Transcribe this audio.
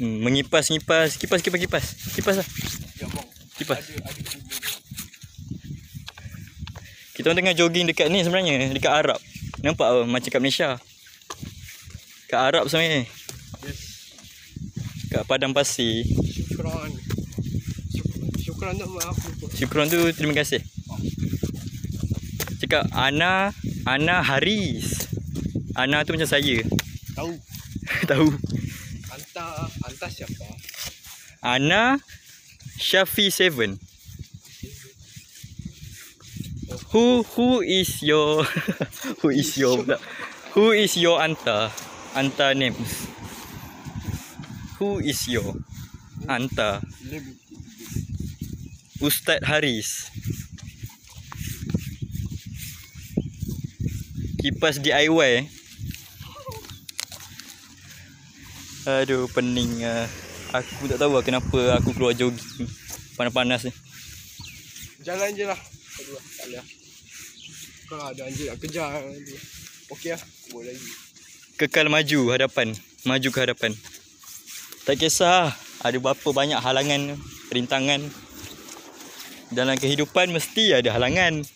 Mengipas. Kipas lah. Kipas. Kita orang tengah jogging dekat ni sebenarnya, dekat Arab. Nampak apa? Macam kat Malaysia. Kat Arab sebenarnya. Yes. Kat padang pasir. Syukran tu maaf lupa. Syukran tu terima kasih. Cakap Ana Haris. Ana tu macam saya. Tahu. Tahu. Anta siapa? Ana Shafi 7. Who is your who is your Anta names? Who is your Anta? Ustaz Haris. Kipas DIY. Aduh, pening. Aku tak tahu lah kenapa aku keluar jogging panas-panas ni. Jalan je lah. Kedua, tak boleh lah. Kalau ada anjing nak kejar. Okey lah, boleh lagi. Kekal maju hadapan. Maju ke hadapan. Tak kisah ada berapa banyak halangan, rintangan. Dalam kehidupan mesti ada halangan.